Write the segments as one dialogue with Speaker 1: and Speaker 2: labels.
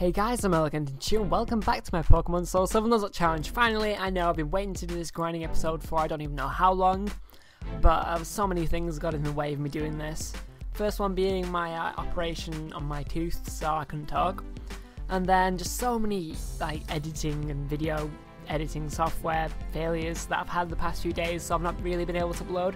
Speaker 1: Hey guys, I'm Elegant and welcome back to my Pokemon Soulsilver Nuzlocke challenge. Finally, I know I've been waiting to do this grinding episode for I don't even know how long, but so many things got in the way of me doing this. First one being my operation on my tooth, so I couldn't talk. And then just so many editing and video editing software failures that I've had the past few days, so I've not really been able to upload.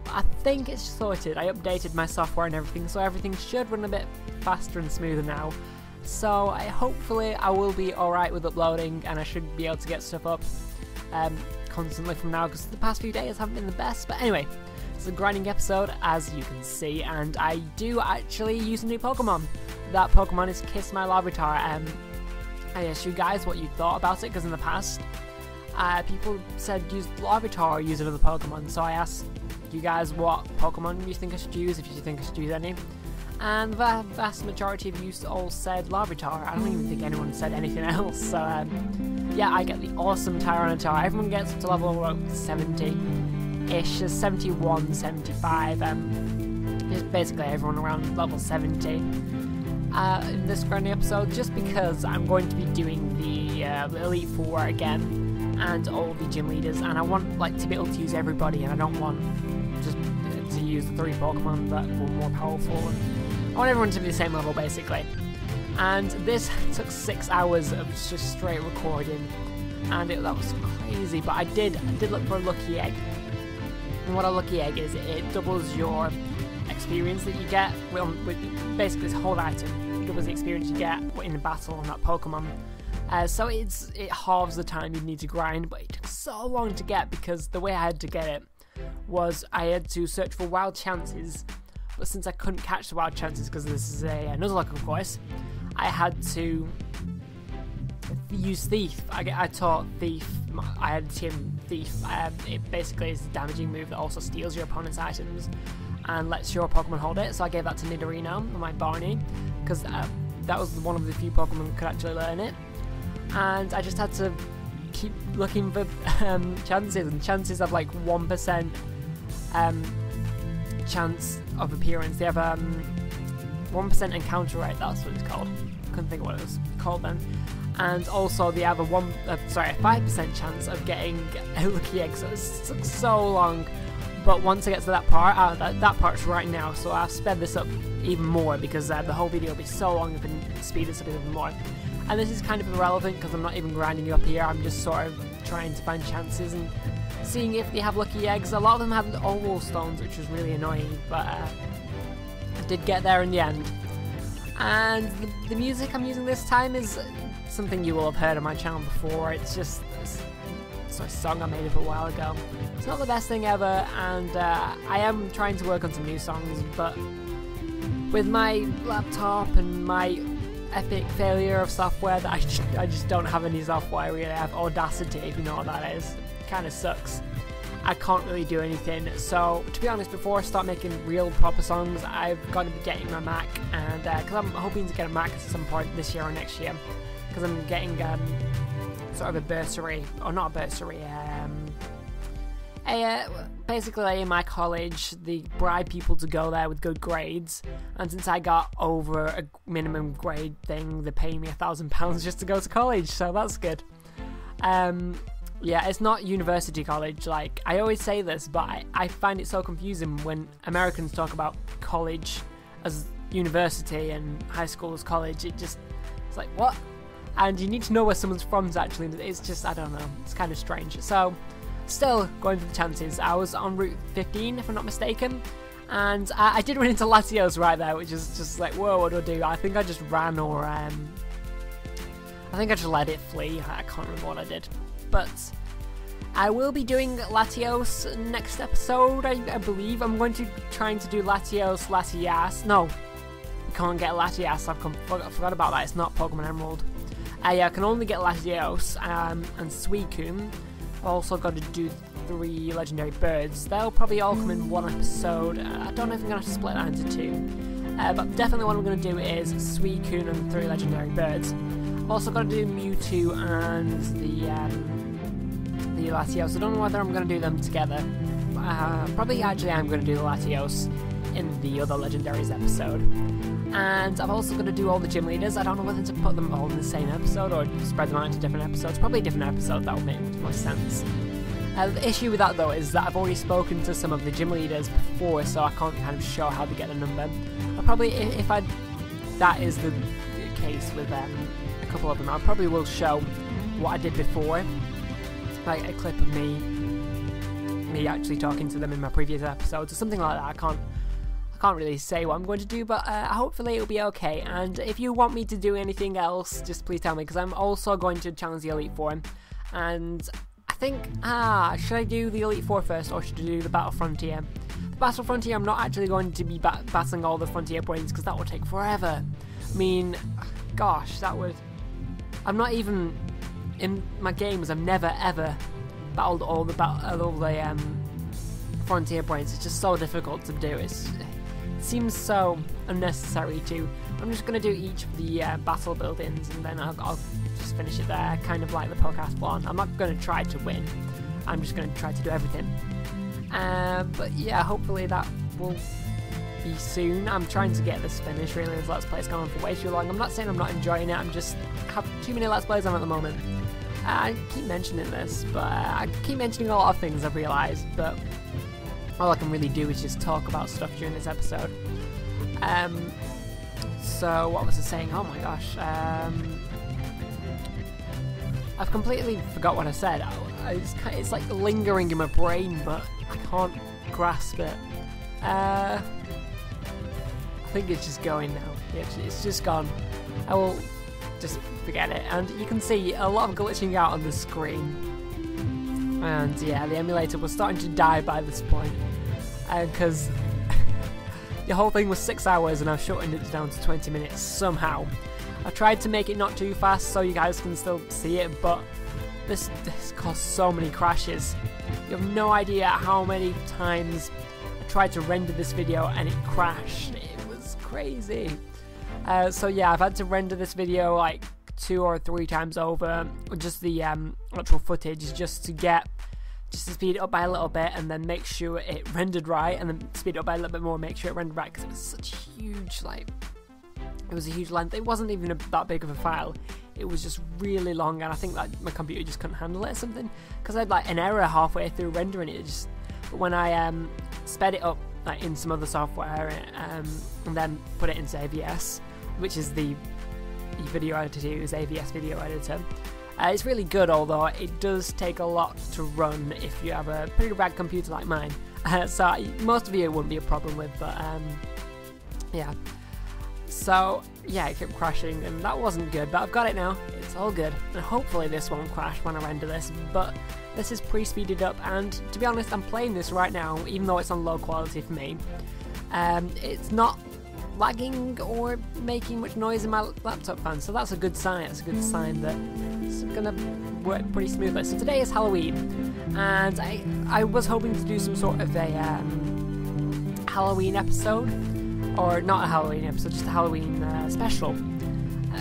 Speaker 1: I think it's sorted. I updated my software and everything, so everything should run a bit faster and smoother now. So hopefully I will be alright with uploading, and I should be able to get stuff up constantly from now, because the past few days haven't been the best. But anyway, it's a grinding episode as you can see, and I do actually use a new Pokemon. That Pokemon is Kiss My Larvitar. I asked you guys what you thought about it, because in the past people said use Larvitar or use another Pokemon, so I asked you guys what Pokemon you think I should use, if you think I should use any. And the vast majority of you all said Larvitar. I don't even think anyone said anything else. So yeah, I get the awesome Tyranitar. Everyone gets to level 70-ish, 71, 75. Just basically everyone around level 70 in this grinding episode, just because I'm going to be doing the Elite Four again and all the gym leaders, and I want to be able to use everybody, and I don't want just to use the 3 Pokemon that were more powerful. I want everyone to be the same level, basically. And this took 6 hours of just straight recording, and that was crazy. But I did look for a lucky egg. And what a lucky egg is, it doubles your experience that you get with basically this whole item. It doubles the experience you get in a battle on that Pokemon. So it halves the time you need to grind, but it took so long to get, because the way I had to get it was I had to search for wild chances. But since I couldn't catch the wild chances because this is a Nuzlocke, of course, I had to use Thief. I taught Thief. I had Team Thief. It basically is a damaging move that also steals your opponent's items and lets your Pokemon hold it. So I gave that to Nidorino, my Barney, because that was one of the few Pokemon that could actually learn it. And I just had to keep looking for chances, and chances have 1% chance of appearance. They have 1% encounter rate, that's what it's called. Couldn't think of what it was called then. And also they have a 5% chance of getting a lucky egg. So it took so long, but once I get to that part, that part's right now, so I've sped this up even more, because the whole video will be so long if I can speed this up even more. And this is kind of irrelevant because I'm not even grinding you up here. I'm just sort of trying to find chances and seeing if they have lucky eggs. A lot of them had oval stones, which was really annoying, but I did get there in the end. And the music I'm using this time is something you will have heard on my channel before. It's just a song I made up a while ago. It's not the best thing ever, and I am trying to work on some new songs, but with my laptop and my epic failure of software that I just don't have any software really. I have Audacity, if you know what that is. It kind of sucks. I can't really do anything. So to be honest, before I start making real proper songs, I've got to be getting my Mac, and because I'm hoping to get a Mac at some point this year or next year, because I'm getting sort of a bursary, or not a bursary, basically in my college they bribe people to go there with good grades, and since I got over a minimum grade thing, they pay me £1,000 just to go to college, so that's good. Yeah, it's not university college. I always say this, but I find it so confusing when Americans talk about college as university and high school as college. It's like, what? And you need to know where someone's from to actually, it's just, I don't know, it's kind of strange. So still going for the chances. I was on Route 15, if I'm not mistaken, and I did run into Latios right there, which is just like, whoa, what do I do? I think I just ran, or I think I just let it flee. I can't remember what I did. But I will be doing Latios next episode, I believe. I'm going to be trying to do Latias. No, you can't get Latias. I forgot about that. It's not Pokemon Emerald. Yeah, I can only get Latios and Suicune. I've also got to do 3 legendary birds. They'll probably all come in one episode. I don't know if I'm going to split that into 2. But definitely what I'm going to do is Suicune and 3 legendary birds. I've also got to do Mewtwo and the Latios. I don't know whether I'm going to do them together. Probably actually I'm going to do the Latios in the other Legendaries episode. And I'm also going to do all the gym leaders. I don't know whether to put them all in the same episode or spread them out into different episodes. Probably a different episode, that would make more sense. The issue with that though is that I've already spoken to some of the gym leaders before, so I can't kind of show how to get a number. I'll probably, if that is the case with a couple of them, I probably will show what I did before, like a clip of me actually talking to them in my previous episodes or something like that. I can't really say what I'm going to do, but hopefully it'll be okay. And if you want me to do anything else, just please tell me, because I'm also going to challenge the Elite Four. And I think, should I do the Elite Four first, or should I do the Battle Frontier? The Battle Frontier, I'm not actually going to be battling all the Frontier brains, because that would take forever. I mean, gosh, that would... I'm not even... In my games, I've never ever battled all the Frontier brains. It's just so difficult to do. It seems so unnecessary to... I'm just going to do each of the battle buildings, and then I'll just finish it there, kind of like the podcast one. I'm not going to try to win. I'm just going to try to do everything. But yeah, hopefully that will be soon. I'm trying to get this finished, really. This Let's Play is going on for way too long. I'm not saying I'm not enjoying it, I'm just have too many Let's Plays on at the moment. I keep mentioning this, but I keep mentioning a lot of things I've realised, but all I can really do is just talk about stuff during this episode. So what was I saying? Oh my gosh. I've completely forgot what I said. It's like lingering in my brain, but I can't grasp it. I think it's just going now. It's just gone. I will just forget it. And you can see a lot of glitching out on the screen. And yeah, the emulator was starting to die by this point. Because the whole thing was 6 hours and I've shortened it down to 20 minutes somehow. I tried to make it not too fast so you guys can still see it, but this caused so many crashes. You have no idea how many times I tried to render this video and it crashed. It was crazy. So yeah, I've had to render this video like 2 or 3 times over, just the actual footage, just to speed it up by a little bit and then make sure it rendered right, and then speed it up by a little bit more, make sure it rendered right, because it was such huge, it was a huge length. It wasn't even that big of a file. It was just really long, and I think that my computer just couldn't handle it or something, because I had like an error halfway through rendering it. But when I sped it up like in some other software and then put it into AVS, which is the video editor to use, AVS Video Editor. It's really good, although it does take a lot to run if you have a pretty bad computer like mine. So most of it wouldn't be a problem with, but yeah. So yeah, it kept crashing and that wasn't good, but I've got it now. It's all good, and hopefully this won't crash when I render this, but this is pre-speeded up, and to be honest, I'm playing this right now, even though it's on low quality for me. It's not lagging or making much noise in my laptop fan, so that's a good sign. It's a good sign that it's gonna work pretty smoothly. So today is Halloween, and I was hoping to do some sort of a Halloween episode, or not a Halloween episode, just a Halloween special.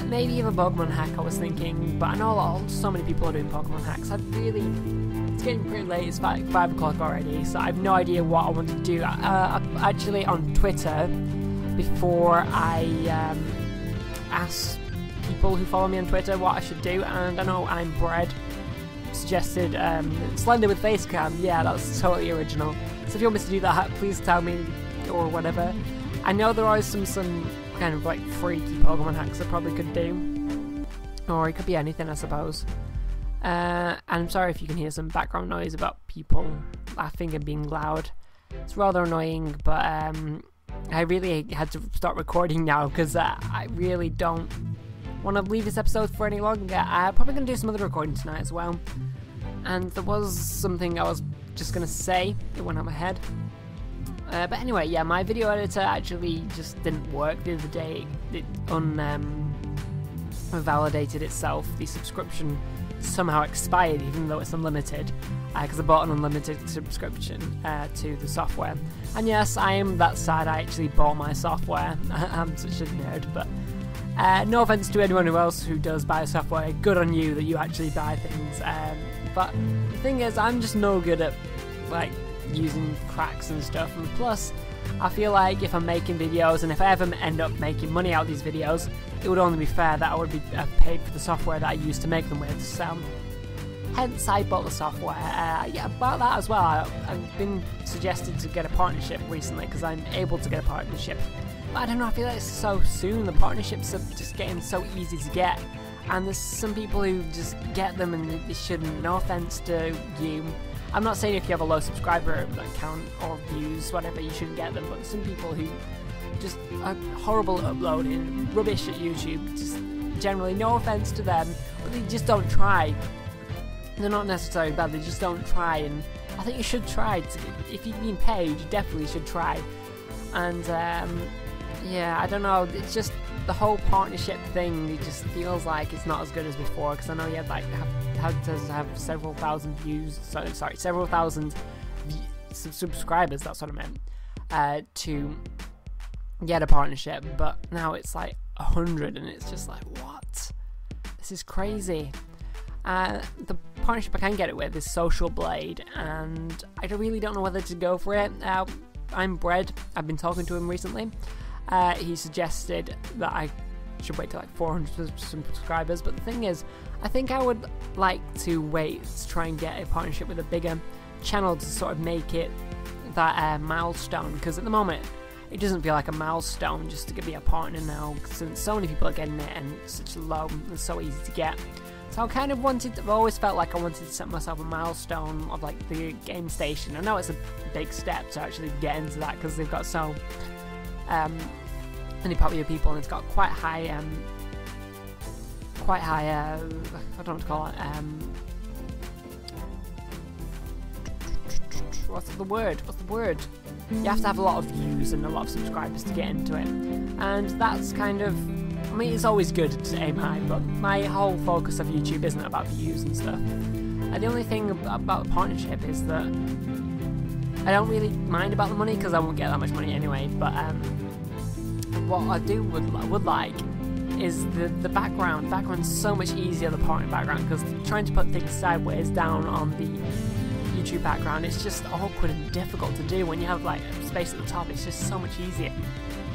Speaker 1: Maybe even a Pokemon hack, I was thinking, but I know so many people are doing Pokemon hacks. It's getting pretty late, it's like 5 o'clock already, so I have no idea what I want to do. Actually, on Twitter, before I asked people who follow me on Twitter what I should do, and I know I'm Bread suggested Slender with face cam. Yeah, that's totally original. So if you want me to do that, please tell me, or whatever. I know there are some kind of like freaky Pokemon hacks I probably could do, or it could be anything, I suppose. And I'm sorry if you can hear some background noise about people laughing and being loud. It's rather annoying, but I really had to start recording now because I really don't want to leave this episode for any longer. I'm probably going to do some other recording tonight as well. And there was something I was just going to say, it went out my head. But anyway, yeah, my video editor actually just didn't work the other day. It unvalidated itself. The subscription somehow expired, even though it's unlimited, because I bought an unlimited subscription to the software. And yes, I am that sad, I actually bought my software. I'm such a nerd, but no offense to anyone else who does buy software. Good on you that you actually buy things. But the thing is, I'm just no good at like using cracks and stuff, and plus I feel like if I'm making videos, and if I ever end up making money out of these videos, it would only be fair that I would be paid for the software that I used to make them with. So hence I bought the software. Yeah, about that as well. I've been suggested to get a partnership recently because I'm able to get a partnership. But I don't know, I feel like it's so soon. The partnerships are just getting so easy to get. And there's some people who just get them and they shouldn't. No offense to you. I'm not saying if you have a low subscriber count or views, whatever, you shouldn't get them. But some people who just are horrible at uploading, rubbish at YouTube, just generally, no offense to them, but they just don't try. They're not necessarily bad, they just don't try. And I think you should try. If you've been paid, you definitely should try. And yeah, I don't know, it's just the whole partnership thing, it just feels like it's not as good as before, because I know you had like had to have several thousand views, sorry, several thousand subscribers, that's what I meant, to get a partnership, but now it's like 100 and it's just like, what? This is crazy. The partnership I can get it with is Social Blade, and I really don't know whether to go for it. I'm Bread, I've been talking to him recently. He suggested that I should wait till like 400 subscribers, but the thing is, I think I would like to wait to try and get a partnership with a bigger channel to sort of make it that milestone, because at the moment it doesn't feel like a milestone just to be a partner now, since so many people are getting it and it's such low and so easy to get. So I kind of I've always felt like I wanted to set myself a milestone of like the game station. I know it's a big step to actually get into that because they've got so many popular people, and it's got quite high, I don't know what to call it, what's the word? You have to have a lot of views and a lot of subscribers to get into it, and that's kind of, I mean, it's always good to aim high, but my whole focus of YouTube isn't about views and stuff. And the only thing about the partnership is that I don't really mind about the money because I won't get that much money anyway, but what I would like is the background. Background's so much easier, the partner background, because trying to put things sideways down on the YouTube background, it's just awkward and difficult to do. When you have like space at the top, it's just so much easier.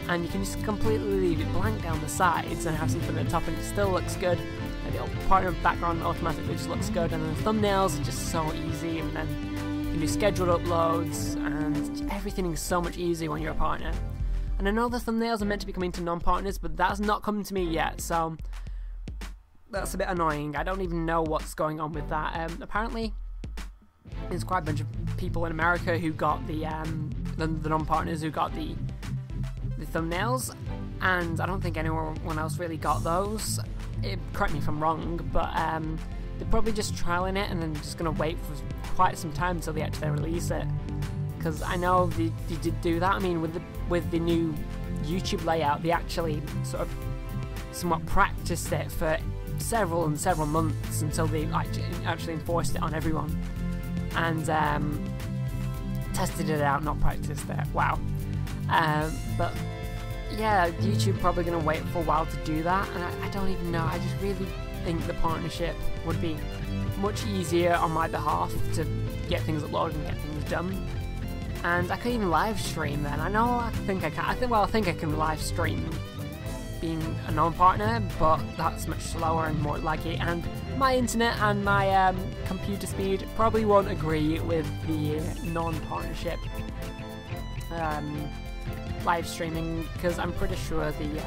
Speaker 1: And you can just completely leave it blank down the sides and have something at the top and it still looks good. And the partner background automatically just looks good, and then the thumbnails are just so easy, and then you can do scheduled uploads, and everything is so much easier when you're a partner. And I know the thumbnails are meant to be coming to non-partners, but that's not come to me yet, so that's a bit annoying. I don't even know what's going on with that. Apparently, there's quite a bunch of people in America who got the non-partners who got the thumbnails, and I don't think anyone else really got those. Correct me if I'm wrong, but they're probably just trialing it and then just going to wait for quite some time until they actually release it. Because I know they did do that. I mean, with the new YouTube layout, they actually sort of somewhat practiced it for several months until they actually enforced it on everyone, and tested it out, not practiced it. Wow. But yeah, YouTube probably going to wait for a while to do that, and I don't even know. I just really think the partnership would be much easier on my behalf to get things uploaded and get things done. And I could even live stream then. I think I can live stream being a non-partner, but that's much slower and more laggy, and my internet and my computer speed probably won't agree with the non-partnership live streaming, because I'm pretty sure the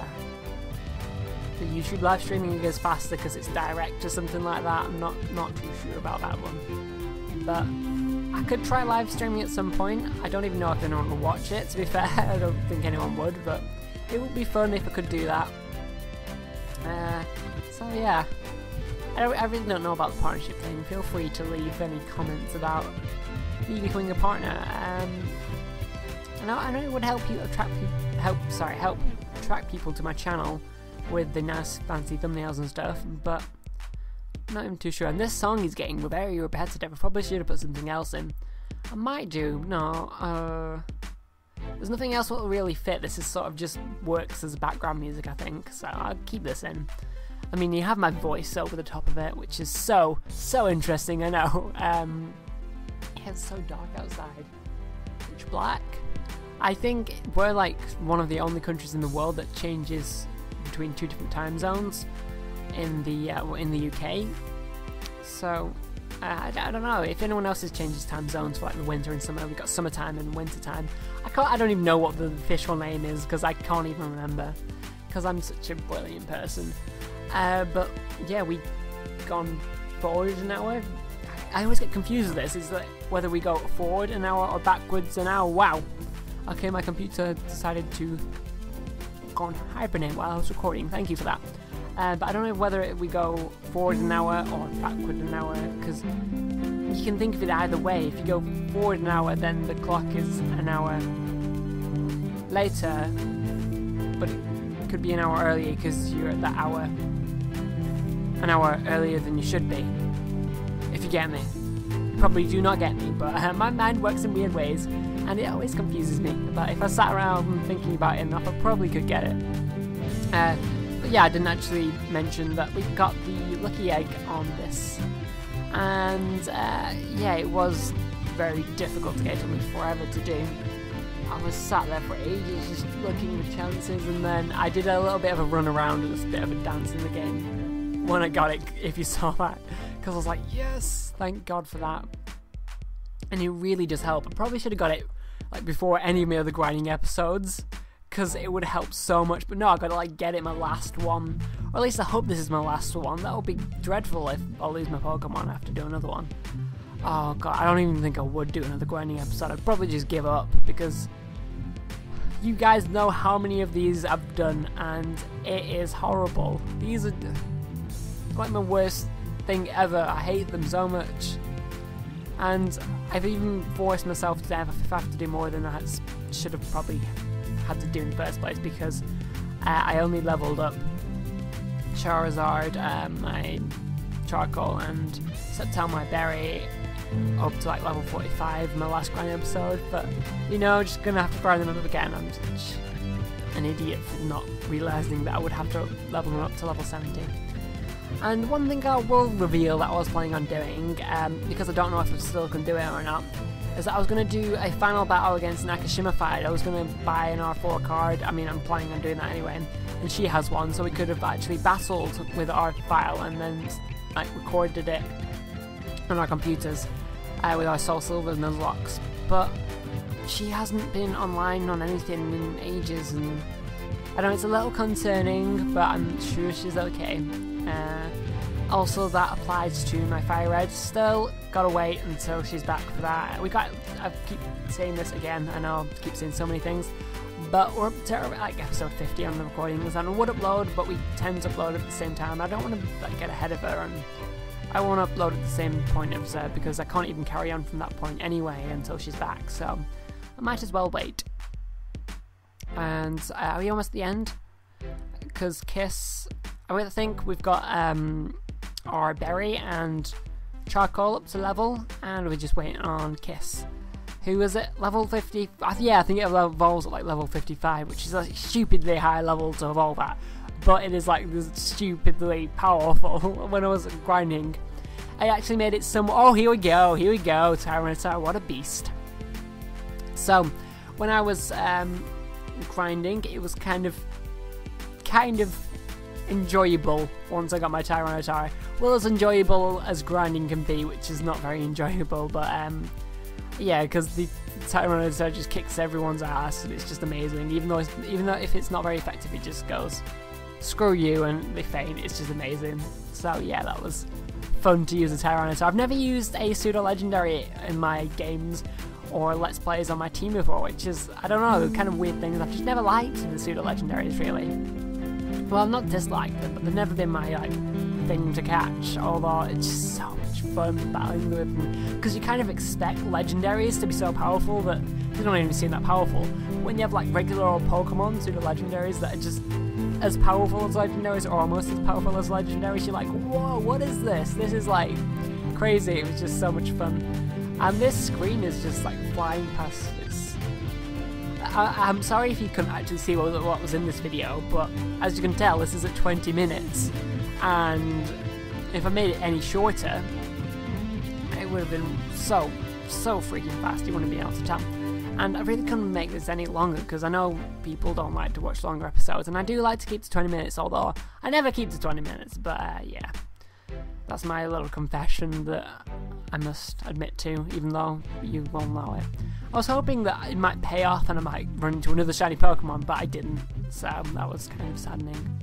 Speaker 1: YouTube live streaming is faster because it's direct or something like that. I'm not too sure about that one, but I could try live streaming at some point. I don't even know if anyone will watch it, to be fair. I don't think anyone would, but it would be fun if I could do that. So yeah, I really don't know about the partnership thing. Feel free to leave any comments about me becoming a partner. I know it would help attract people to my channel with the nice fancy thumbnails and stuff, but I'm not even too sure. And this song is getting very repetitive. I probably should have put something else in. I might do. No, there's nothing else that will really fit. This is sort of just works as background music, I think, so I'll keep this in. I mean, you have my voice over the top of it, which is so interesting, I know. Yeah, it's so dark outside. Pitch black. I think we're like one of the only countries in the world that changes between 2 different time zones in the UK. So I don't know if anyone else has changed time zones for like the winter and summer. We've got summertime and wintertime. I don't even know what the official name is because I can't even remember because I'm such a brilliant person. But yeah, we've gone forward an hour. I always get confused with this. Is that whether we go forward an hour or backwards an hour? Wow. Okay, my computer decided to go on hibernate while I was recording. Thank you for that. But I don't know whether we go forward an hour or backward an hour, because you can think of it either way. If you go forward an hour, then the clock is an hour later, but it could be an hour earlier because you're at that hour an hour earlier than you should be. If you get me. You probably do not get me, but my mind works in weird ways, and it always confuses me. But if I sat around thinking about it enough, I probably could get it. But yeah, I didn't actually mention that we got the lucky egg on this, and yeah, it was very difficult to get. It took me forever to do. I was sat there for ages just looking for chances, and then I did a little bit of a run around and a bit of a dance in the game when I got it, if you saw that, because I was like, yes, thank God for that. And it really does help. I probably should have got it like before any of my other grinding episodes, because it would help so much, but no, I gotta like get it my last one, or at least I hope this is my last one. That would be dreadful if I lose my Pokemon and I have to do another one. Oh god, I don't even think I would do another grinding episode. I'd probably just give up, because you guys know how many of these I've done, and it is horrible. These are like my worst thing ever. I hate them so much, and I've even forced myself to have to do more than I should have probably had to do in the first place, because I only leveled up Charizard, my Charcoal, and Sceptile, my Berry, up to like level 45 in my last grind episode. But you know, just gonna have to grind them up again. I'm such an idiot for not realising that I would have to level them up to level 70. And one thing I will reveal that I was planning on doing, because I don't know if I still can do it or not, is that I was going to do a final battle against Nakashima Fight. I was going to buy an R4 card. I mean, I'm planning on doing that anyway, and she has one, so we could have actually battled with our file and then like recorded it on our computers with our Soulsilver Nuzlocks. But she hasn't been online on anything in ages, and I know it's a little concerning, but I'm sure she's okay. Also, that applies to my Fire Red. Still gotta wait until she's back for that. I keep saying this again, I know I keep saying so many things, but we're up to like episode 50 on the recordings, and I would upload, but we tend to upload at the same time. I don't want to like get ahead of her, and I want to upload at the same point as her, because I can't even carry on from that point anyway until she's back, so I might as well wait. And are we almost at the end? Because Kiss, I think we've got our Berry and Charcoal up to level, and we're just waiting on Kiss, who is at level 50. Yeah, I think it evolves at like level 55, which is a stupidly high level to evolve at, but it is like stupidly powerful. When I was grinding, I actually made it some. Oh, here we go, Tyranitar, what a beast. So when I was grinding, it was kind of enjoyable once I got my Tyranitar. Well, as enjoyable as grinding can be, which is not very enjoyable, but yeah, because the Tyranitar just kicks everyone's ass, and it's just amazing. Even though if it's not very effective, it just goes screw you and they faint. It's just amazing. So yeah, that was fun to use a Tyranitar. I've never used a pseudo legendary in my games or Let's Plays on my team before, which is, I don't know, kind of weird things. I've just never liked the pseudo legendaries really. Well, I've not disliked them, but they've never been my like thing to catch, although it's just so much fun battling with them, because you kind of expect legendaries to be so powerful that they don't even seem that powerful. When you have like regular old Pokemon, pseudo legendaries that are just as powerful as legendaries, or almost as powerful as legendaries, you're like, whoa, what is this? This is like crazy. It was just so much fun. And this screen is just like flying past this. I'm sorry if you couldn't actually see what was in this video, but as you can tell, this is at 20 minutes, and if I made it any shorter, it would have been so freaking fast, you wouldn't be able to tell. And I really couldn't make this any longer because I know people don't like to watch longer episodes, and I do like to keep to 20 minutes, although I never keep to 20 minutes, but yeah. That's my little confession that I must admit to, even though you won't know it. I was hoping that it might pay off and I might run into another shiny Pokemon, but I didn't, so that was kind of saddening.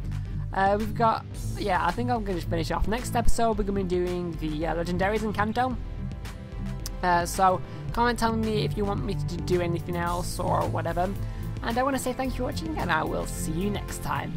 Speaker 1: We've got, I think I'm going to finish off. Next episode we're going to be doing the Legendaries in Kanto. So comment telling me if you want me to do anything else or whatever. And I want to say thank you for watching, and I will see you next time.